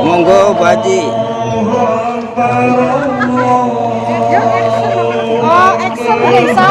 Monggo Bu Haji. Oh, action bisa.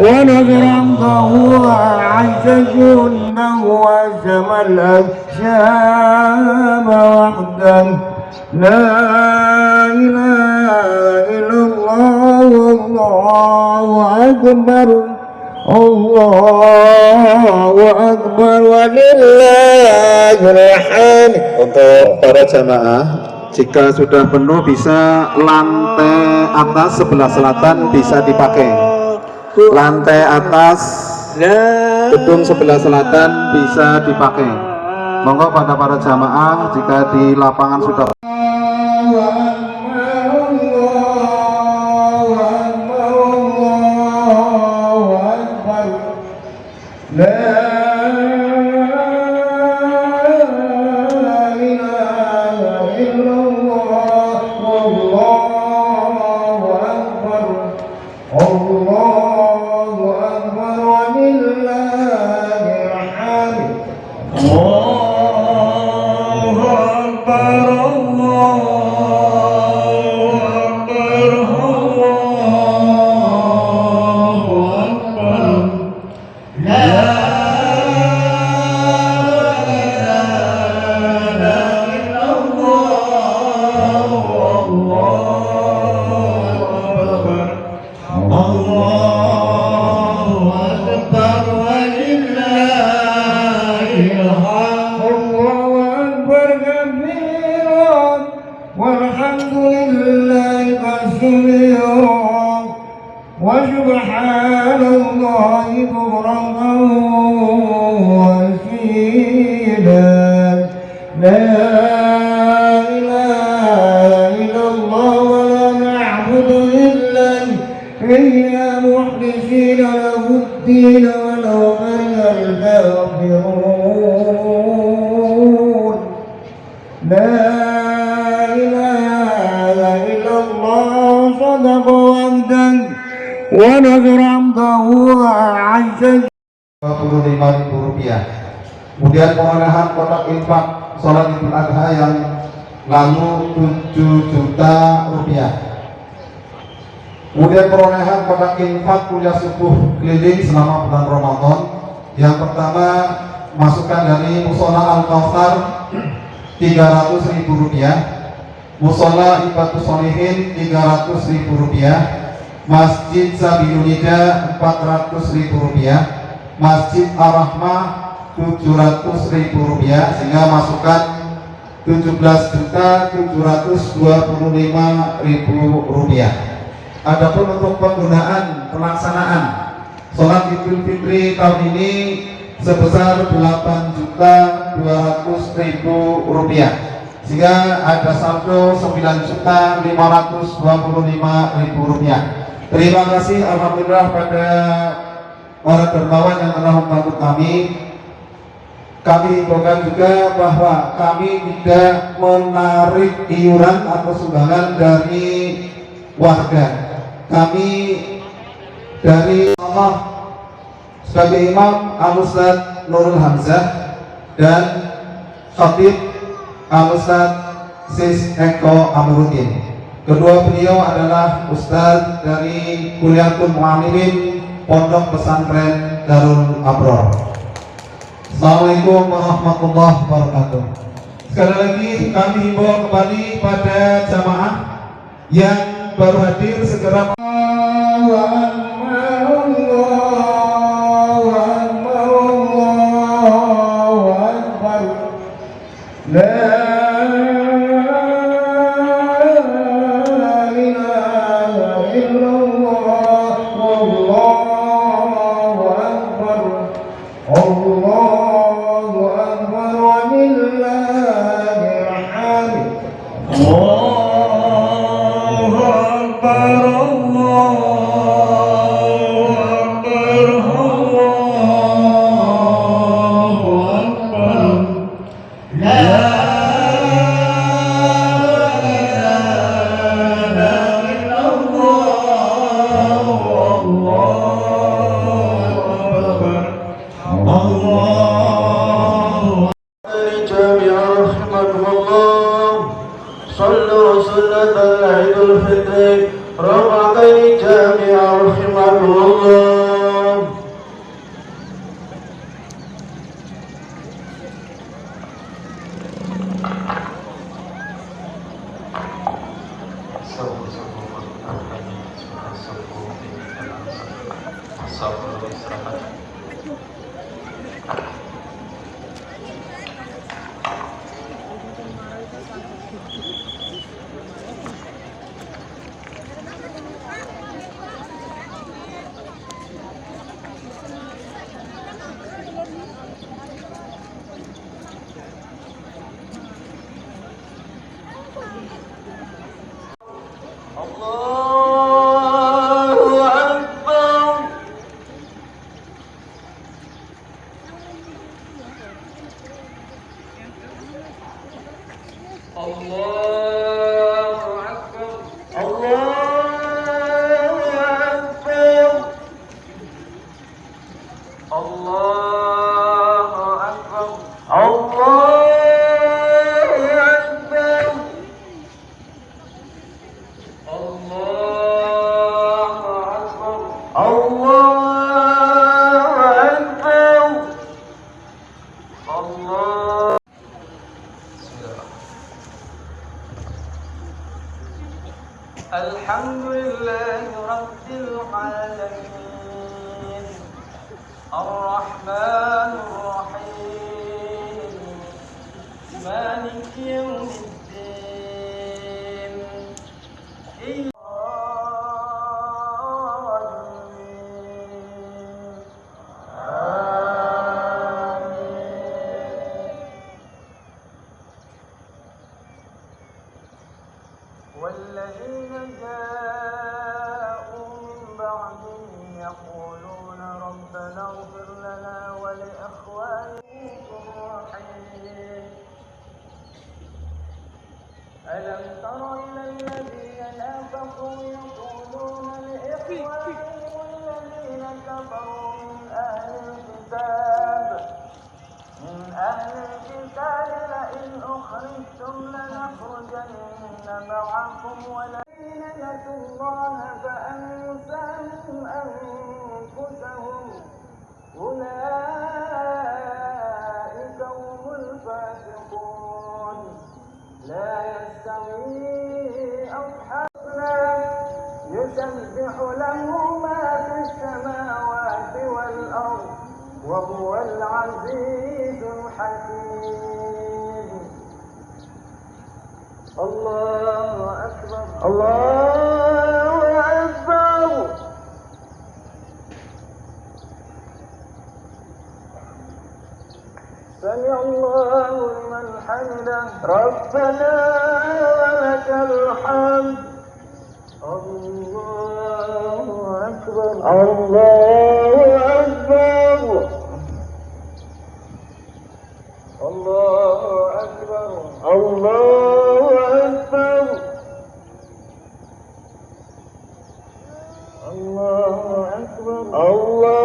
ونذر عمده عز جنه وهزم الأجسام وحده لا إله إلا الله والله أكبر الله أكبر ولله الحمد. Untuk para jamaah, jika sudah penuh bisa lantai atas sebelah selatan bisa dipakai. Lantai atas gedung sebelah selatan bisa dipakai. Monggo pada para jamaah jika di lapangan sudah وسبحان الله بكرة وأصيلا لا إله إلا الله ولا نعبد إلا إياه مخلصين له الدين ولو كره الكافرون لا إله إلا الله صدق وعده ونذر عمده عز Rp25.000. Kemudian perolehan kotak infak sholat Idul Adha yang lalu Rp7 juta. Kemudian perolehan kotak infak kuliah subuh keliling selama bulan Ramadan. Yang pertama masukan dari Musola Al-Kautsar Rp300.000, Musola Ibatus Sholihin Rp300.000, Masjid Sabilunida Rp400.000, Masjid Ar-Rahmah Rp700.000, sehingga masukan Rp17.725.000. Adapun untuk penggunaan pelaksanaan sholat Idul Fitri tahun ini sebesar Rp8.200.000, sehingga ada saldo Rp9.525.000. Terima kasih alhamdulillah pada para dermawan yang telah membantu kami. Kami himbaukan juga bahwa kami tidak menarik iuran atau sumbangan dari warga. Kami dari Allah sebagai Imam Al-Ustadz Nurul Hamzah dan Khatib Al-Ustadz Sis Eko Amruddin. Kedua beliau adalah Ustadz dari Kuliatul Mu'amilin Pondok Pesantren Darul Abror. Assalamualaikum warahmatullahi wabarakatuh. Sekali lagi kami himbau kembali pada jamaah yang baru hadir segera صلوا سنة العيد الفطر ركعتين جامعا رحمكم الله. Alhamdulillahi Rabbil Alamin Ar-Rahmanir Rahim Maliki Yawmiddin والذين جاءوا من بعدهم يقولون ربنا اغفر لنا ولإخواننا الرحيم ألم تر إلى الذين نافقوا يقولون لإخوانهم الذين كفروا من أهل الكتاب لئن أخرجتم لنخرجن معكم والذين نسوا الله فأنساهم أنفسهم أولئك هم الفاسقون لا يستوي أصحابنا يسبح له ما في السماوات والأرض وهو العزيز الحكيم. الله أكبر الله أكبر. سمع الله لمن حمده ربنا ولك الحمد. الله أكبر الله أكبر الله أكبر الله أكبر الله أكبر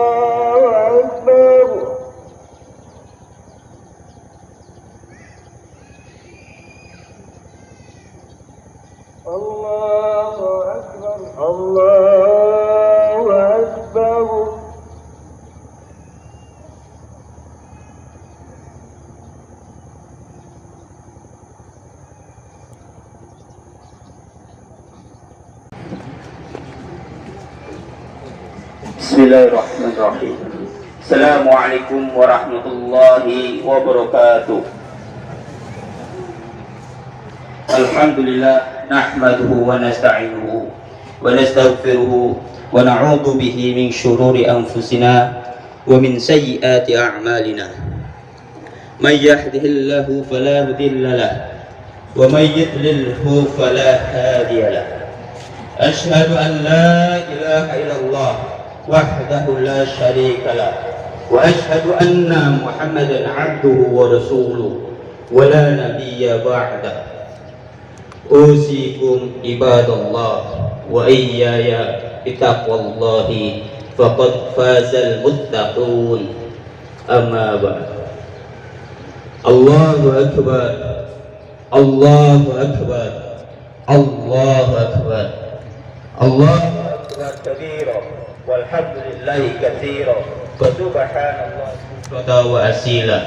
الله أكبر الله أكبر الله أكبر Bismillahirrahmanirrahim. Assalamualaikum warahmatullahi wabarakatuh. Alhamdulillah nahmaduhu wa nasta'inuhu wa nastaghfiruhu wa na'udzu bihi min syururi anfusina wa min sayyiati a'malina. May yahdihillahu fala mudilla lahu wa may yudlilhu fala hadiya lahu. Asyhadu an la ilaha illallah wahdahu la syarika lah wa asyhadu anna Muhammadan abduhu wa rasuluh wa la nabiyya ba'da. Usikum ibadallah wa iyyaya bitaqwallahi faqad fazal muttaqun. Amma ba'd. Allahu akbar, Allahu akbar, Allahu akbar, Allahu akbar kabira walhamdulillahi katsira wa subhanallah bukratan wa asila.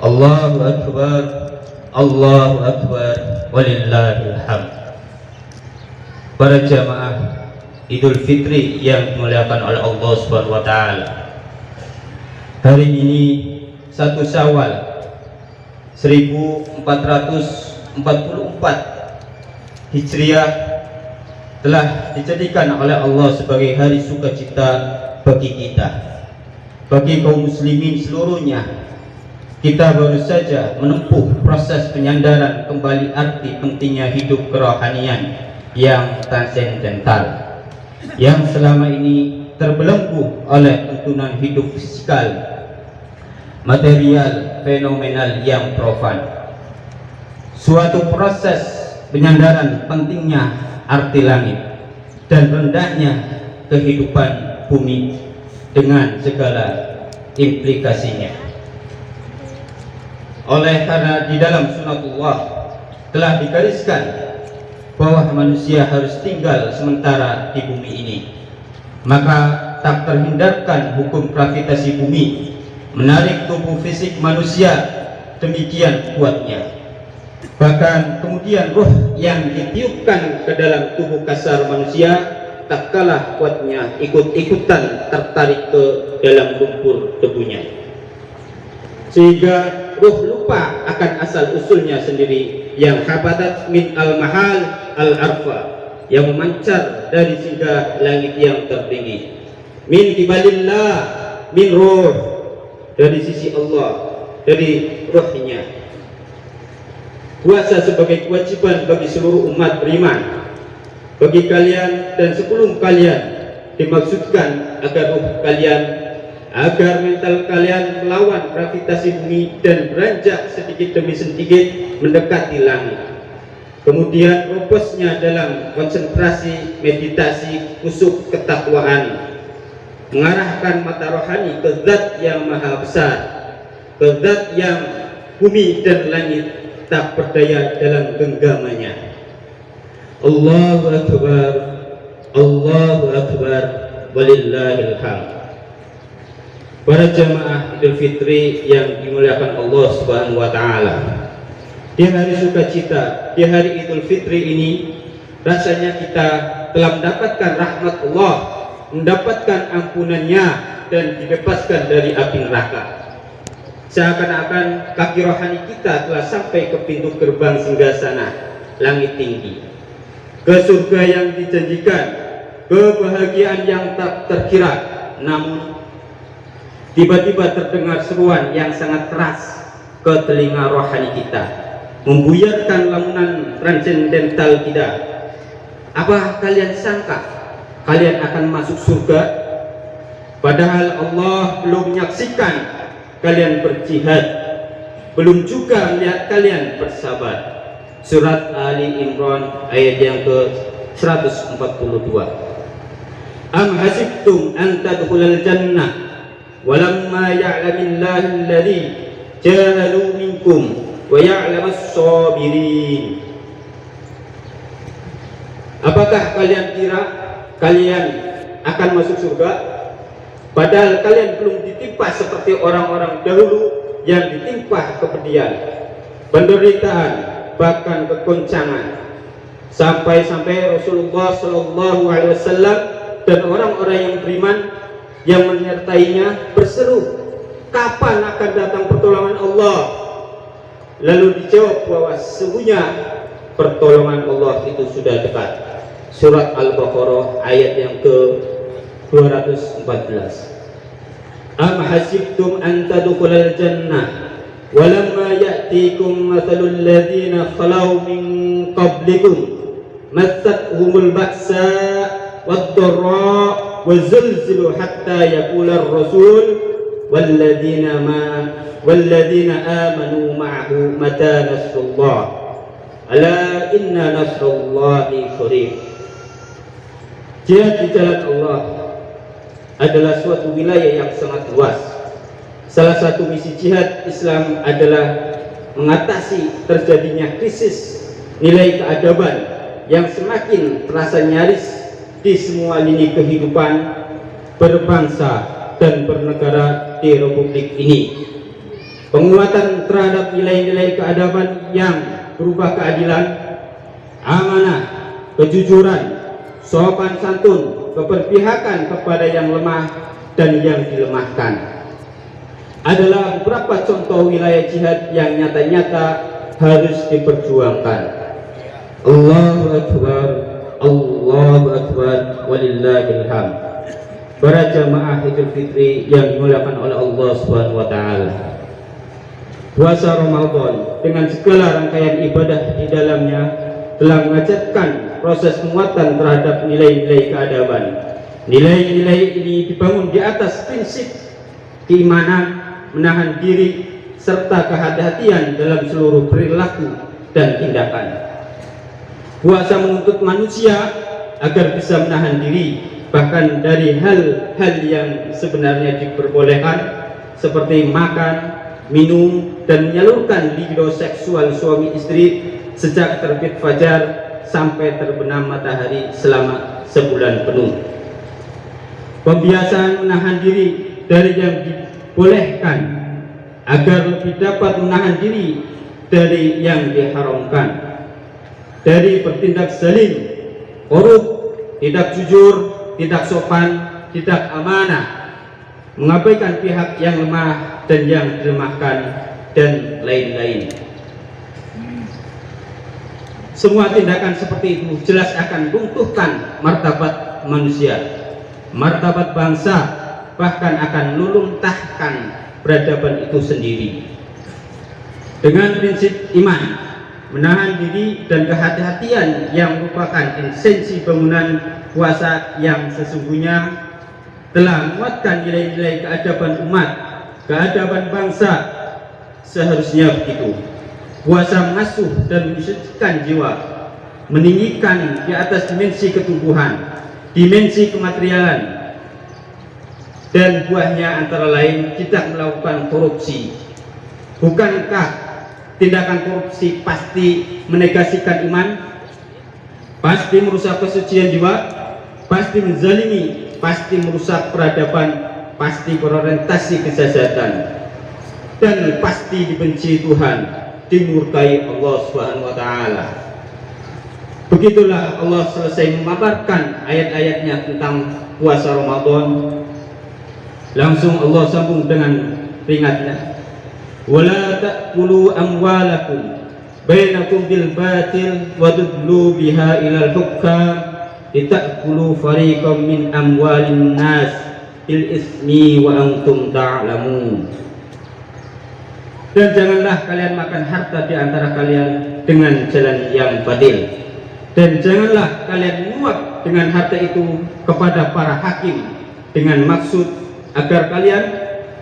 Allahu akbar, Allahu akbar, walillahil hamd. Para jamaah Idul Fitri yang dimuliakan oleh Allah Subhanahu wa taala. Hari ini 1 Syawal 1444 Hijriah telah dijadikan oleh Allah sebagai hari sukacita bagi kita, bagi kaum muslimin seluruhnya. Kita baru saja menempuh proses penyandaran kembali arti pentingnya hidup kerohanian yang transendental, yang selama ini terbelenggu oleh tuntunan hidup fisikal, material, fenomenal yang profan. Suatu proses penyandaran pentingnya arti langit dan rendahnya kehidupan bumi dengan segala implikasinya. Oleh karena di dalam sunatullah telah digariskan bahwa manusia harus tinggal sementara di bumi ini, maka tak terhindarkan hukum gravitasi bumi menarik tubuh fisik manusia demikian kuatnya. Bahkan kemudian roh yang ditiupkan ke dalam tubuh kasar manusia tak kalah kuatnya ikut-ikutan tertarik ke dalam lumpur debunya, sehingga roh lupa akan asal usulnya sendiri yang habatat min al-mahal al-arfa, yang memancar dari singgah langit yang tertinggi, min kibalillah, min roh, dari sisi Allah, dari rohnya. Puasa sebagai kewajiban bagi seluruh umat beriman, bagi kalian dan sebelum kalian, dimaksudkan agar ruh kalian, agar mental kalian melawan gravitasi bumi dan beranjak sedikit demi sedikit mendekati langit. Kemudian fokusnya dalam konsentrasi, meditasi, khusyuk, ketakwaan, mengarahkan mata rohani ke zat yang maha besar, ke zat yang bumi dan langit tak berdaya dalam genggamannya. Allahu akbar, Allahu akbar, walillahil hamd. Para jamaah Idul Fitri yang dimuliakan Allah Subhanahu wa taala, di hari sukacita, di hari Idul Fitri ini, rasanya kita telah mendapatkan rahmat Allah, mendapatkan ampunannya, dan dibebaskan dari api neraka. Seakan-akan kaki rohani kita telah sampai ke pintu gerbang singgasana langit tinggi, ke surga yang dijanjikan, kebahagiaan yang tak terkira. Namun tiba-tiba terdengar seruan yang sangat keras ke telinga rohani kita, membuyarkan lamunan transendental kita. Apa kalian sangka kalian akan masuk surga? Padahal Allah belum menyaksikan kalian berjihad, belum juga melihat kalian bersabar. Surat Ali Imran ayat yang ke-142. Am hasibtum an tadkhulal jannah walamma ya'lamillahu alladhi jahadu minkum wa ya'lamas sabirin. Apakah kalian kira kalian akan masuk surga padahal kalian belum ditimpa seperti orang-orang dahulu yang ditimpa kepedihan, penderitaan, bahkan kegoncangan, sampai-sampai Rasulullah SAW dan orang-orang yang beriman yang menyertainya berseru, kapan akan datang pertolongan Allah? Lalu dijawab bahwa sesungguhnya pertolongan Allah itu sudah dekat. Surat Al-Baqarah ayat yang ke-214. Am hasibtum an tadkhulal jannah walamma ya'tikum mathalul ladzina khalaw min qablikum massathumul ba'sa wad-dharra wa zulzilu hatta yaqula ar-rasul walladzina amanu ma'ahu mata nasrullah ala inna nasrullahi qarib. Jihad di jalan Allah adalah suatu wilayah yang sangat luas. Salah satu misi jihad Islam adalah mengatasi terjadinya krisis nilai keadaban yang semakin terasa nyaris di semua lini kehidupan berbangsa dan bernegara di Republik ini. Penguatan terhadap nilai-nilai keadaban yang berupa keadilan, amanah, kejujuran, sopan santun, keberpihakan kepada yang lemah dan yang dilemahkan adalah beberapa contoh wilayah jihad yang nyata-nyata harus diperjuangkan. Allahu Akbar, Allahu Akbar, walillahil hamd. Para jamaah Idul Fitri yang dimuliakan oleh Allah Subhanahu wa taala. Puasa Ramadan dengan segala rangkaian ibadah di dalamnya telah mengajarkan proses penguatan terhadap nilai-nilai keadaban. Nilai-nilai ini dibangun di atas prinsip keimanan, menahan diri, serta kehati-hatian dalam seluruh perilaku dan tindakan. Puasa menuntut manusia agar bisa menahan diri bahkan dari hal-hal yang sebenarnya diperbolehkan seperti makan, minum, dan menyalurkan libido seksual suami istri sejak terbit fajar sampai terbenam matahari selama sebulan penuh. Pembiasaan menahan diri dari yang dibolehkan agar lebih dapat menahan diri dari yang diharamkan, dari bertindak zalim, korup, tidak jujur, tidak sopan, tidak amanah, mengabaikan pihak yang lemah dan yang dilemahkan, dan lain-lain. Semua tindakan seperti itu jelas akan runtuhkan martabat manusia, martabat bangsa, bahkan akan luluntahkan peradaban itu sendiri. Dengan prinsip iman, menahan diri dan kehati-hatian yang merupakan esensi bangunan puasa yang sesungguhnya telah menguatkan nilai-nilai keadaban umat, keadaban bangsa. Seharusnya begitu. Puasa mengasuh dan mensucikan jiwa, meninggikan di atas dimensi ketubuhan, dimensi kematerialan, dan buahnya antara lain tidak melakukan korupsi. Bukankah tindakan korupsi pasti menegasikan iman, pasti merusak kesucian jiwa, pasti menzalimi, pasti merusak peradaban, pasti berorientasi kesesatan, dan pasti dibenci Tuhan, dimurkai Allah Subhanahu wa taala. Begitulah Allah selesai memaparkan ayat-ayatnya tentang puasa Ramadan. Langsung Allah sambung dengan peringatnya, wala ta'kulu amwalakum bainakum bil batil wa tudlu biha ilal hukam litakulu fariqam min amwalin nas bil ismi wa antum ta'lamun. Dan janganlah kalian makan harta di antara kalian dengan jalan yang batil, dan janganlah kalian menguap dengan harta itu kepada para hakim dengan maksud agar kalian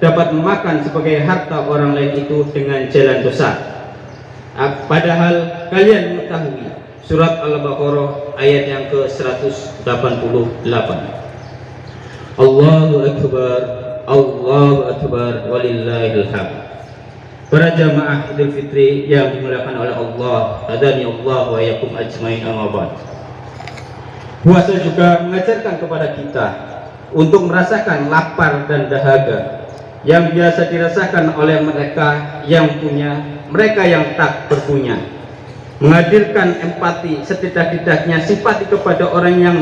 dapat memakan sebagai harta orang lain itu dengan jalan dosa, padahal kalian mengetahui. Surat Al-Baqarah ayat yang ke-188. Allahu Akbar, Allahu Akbar, walillahil hamd. Para jamaah Idul Fitri yang dimuliakan oleh Allah, hadani Allah wa yakum ajmain, amma ba'd. Puasa juga mengajarkan kepada kita untuk merasakan lapar dan dahaga yang biasa dirasakan oleh mereka yang punya, mereka yang tak berpunya. Menghadirkan empati, setidak-tidaknya simpati kepada orang yang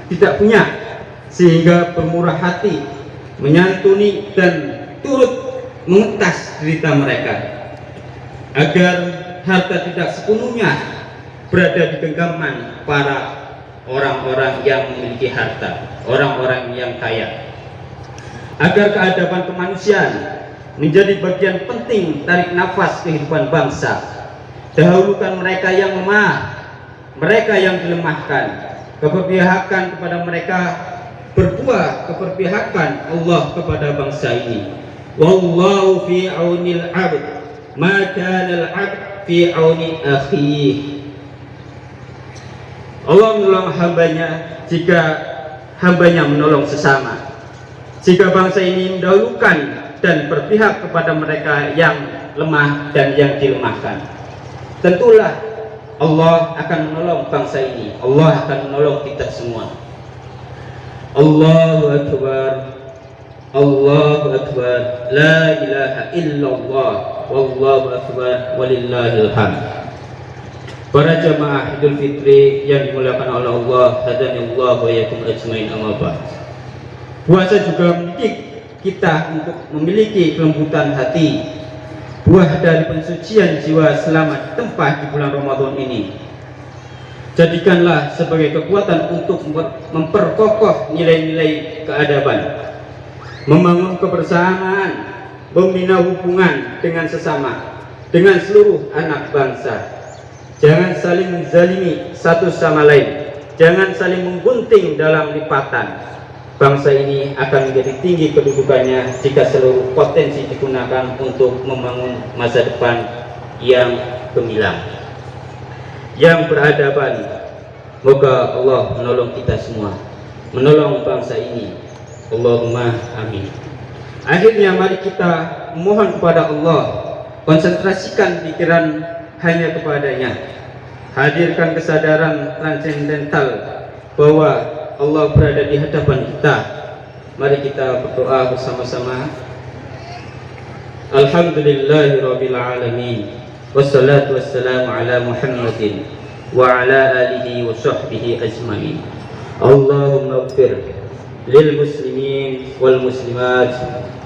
tidak punya, sehingga bermurah hati, menyantuni dan turut mengetas derita mereka, agar harta tidak sepenuhnya berada di genggaman para orang-orang yang memiliki harta, orang-orang yang kaya, agar keadaban kemanusiaan menjadi bagian penting tarik nafas kehidupan bangsa. Dahulukan mereka yang lemah, mereka yang dilemahkan, keberpihakan kepada mereka berbuah keberpihakan Allah kepada bangsa ini. Wallahu fi aunil 'abd ma kana al-'abd fi auni akhihi. Allah menolong hambanya jika hambanya menolong sesama. Jika bangsa ini mendahulukan dan berpihak kepada mereka yang lemah dan yang dilemahkan, tentulah Allah akan menolong bangsa ini. Allah akan menolong kita semua. Allahu Akbar, Allahu Akbar, la ilaha illallah, wallahu akbar, walillahil hamd. Para jamaah Idul Fitri yang dimuliakan oleh Allah, hadanillah wa yakum ajmain, amma ba'd. Puasa juga mendidik kita untuk memiliki kelembutan hati, buah dari pensucian jiwa selama ditempah di bulan Ramadan ini. Jadikanlah sebagai kekuatan untuk memperkokoh nilai-nilai keadaban, membangun kebersamaan, membina hubungan dengan sesama, dengan seluruh anak bangsa. Jangan saling menzalimi satu sama lain, jangan saling menggunting dalam lipatan. Bangsa ini akan menjadi tinggi kedudukannya jika seluruh potensi digunakan untuk membangun masa depan yang gemilang, yang beradaban. Moga Allah menolong kita semua, menolong bangsa ini. Allahumma amin. Akhirnya mari kita mohon kepada Allah, konsentrasikan pikiran hanya kepadanya, hadirkan kesadaran transendental bahwa Allah berada di hadapan kita. Mari kita berdoa bersama-sama. Alhamdulillahirabbil alamin, wassalatu wassalamu ala Muhammadin wa ala alihi wa sahbihi ajmain. Allahumma ighfir lil muslimin wal muslimat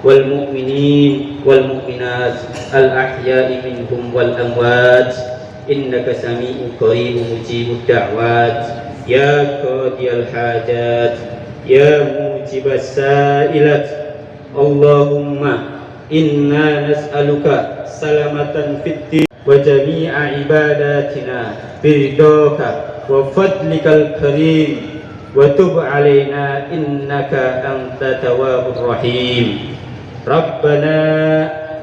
wal mu'minin wal mu'minat al ahya'i minhum wal amwat, innaka sami'un qaribun mujibud da'wat, ya qadiyal hajat, ya mujibas sa'ilat. Allahumma inna nas'aluka salamatan fid din wa jami'a ibadatina biridaka wa fadlikal karim, wa tub alaina innaka anta tawwabur rahim. Rabbana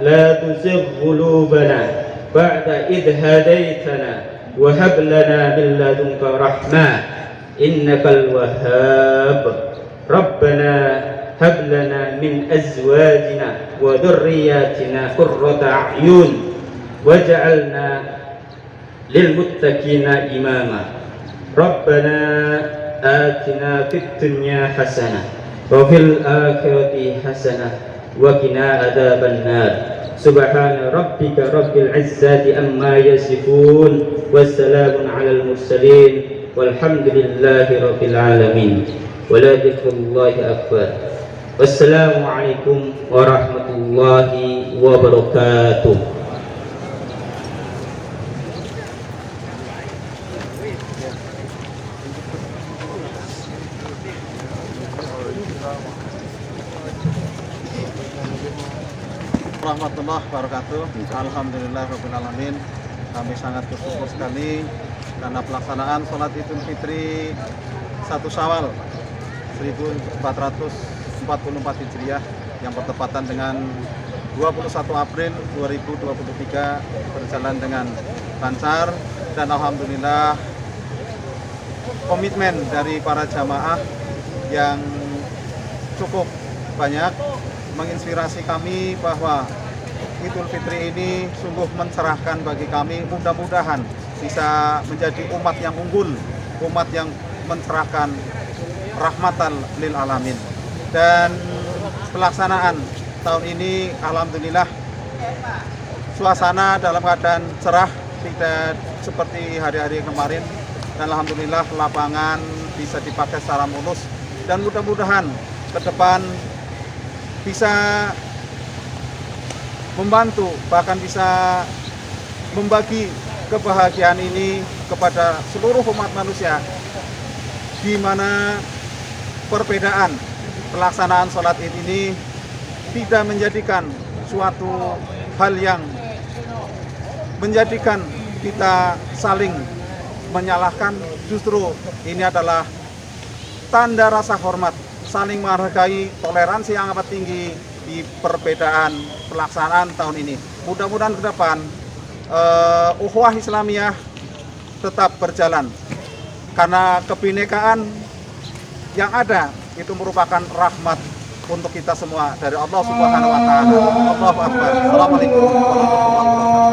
la tuzigh qulubana ba'da idh hadaitana wa hab lana min ladunka rahmah innakal wahhab. Rabbana hab lana min azwajina wa dhurriyyatina qurrata a'yun waj'alna lil muttaqina imama. Rabbana atina fid dunya hasanah wa fil akhirati hasanah wa qina adzabannar. Subhana rabbika rabbil izzati amma yasifun, wassalamun alal mursalin, walhamdulillahi rabbil alamin. Wala dzikrullahi akbar. Wassalamu alaikum warahmatullahi wabarakatuh. Warahmatullahi wabarakatuh. Alhamdulillah rabbil alamin. Kami sangat bersyukur sekali karena pelaksanaan sholat Idul Fitri 1 Syawal 1444 Hijriah yang bertepatan dengan 21 April 2023 berjalan dengan lancar, dan alhamdulillah komitmen dari para jamaah yang cukup banyak menginspirasi kami bahwa Idul Fitri ini sungguh mencerahkan bagi kami. Mudah-mudahan bisa menjadi umat yang unggul, umat yang mencerahkan, rahmatan lil alamin. Dan pelaksanaan tahun ini alhamdulillah suasana dalam keadaan cerah, tidak seperti hari-hari kemarin, dan alhamdulillah lapangan bisa dipakai secara mulus, dan mudah-mudahan ke depan bisa membantu, bahkan bisa membagi kebahagiaan ini kepada seluruh umat manusia, di mana perbedaan pelaksanaan sholat Id ini tidak menjadikan suatu hal yang menjadikan kita saling menyalahkan. Justru ini adalah tanda rasa hormat, saling menghargai, toleransi yang amat tinggi di perbedaan pelaksanaan tahun ini. Mudah-mudahan ke depan ukhuwah Islamiyah tetap berjalan, karena kebinekaan yang ada itu merupakan rahmat untuk kita semua dari Allah Subhanahu wa taala. Allahu akbar. Assalamualaikum warahmatullahi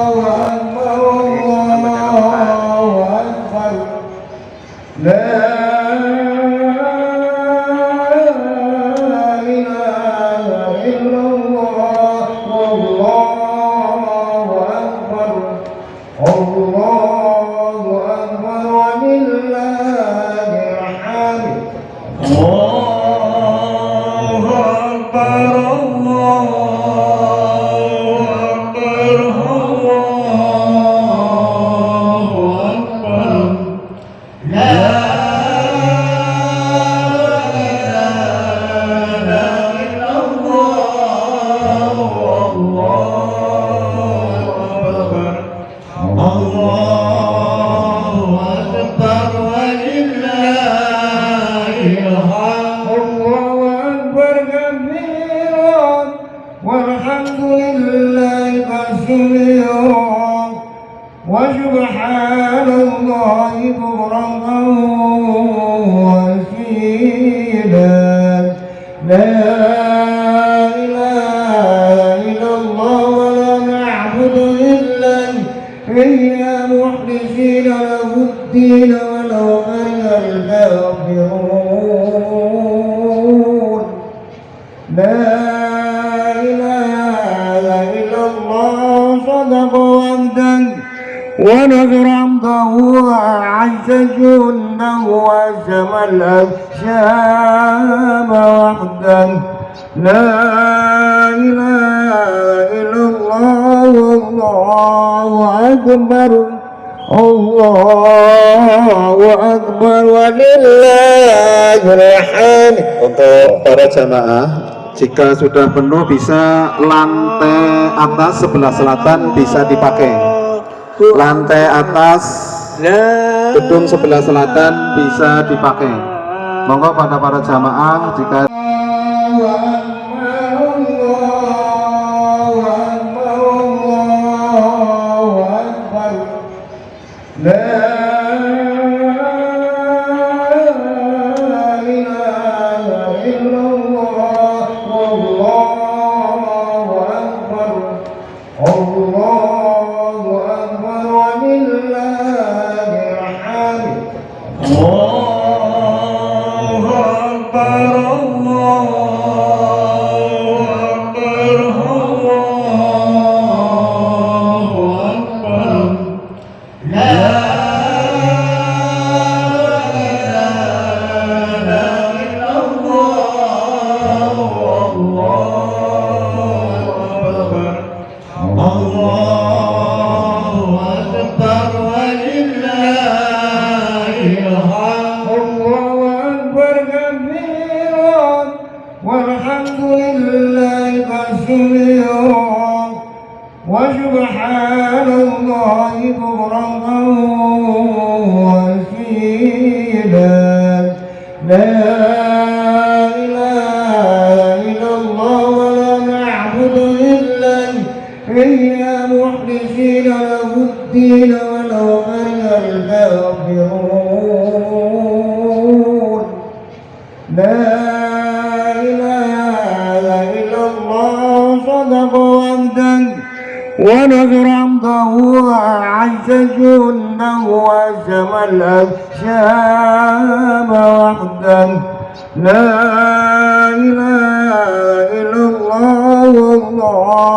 ونذر عمده وعز جنده وهزم الأحزاب وحده لا إله إلا الله والله أكبر Allahu Akbar walillahil hamd. Untuk para jamaah, jika sudah penuh bisa lantai atas sebelah selatan bisa dipakai. Lantai atas gedung sebelah selatan bisa dipakai. Monggo pada para jamaah jika ونذر عمده وعز جنده وهزم الأحزاب وحده لا إله إلا الله والله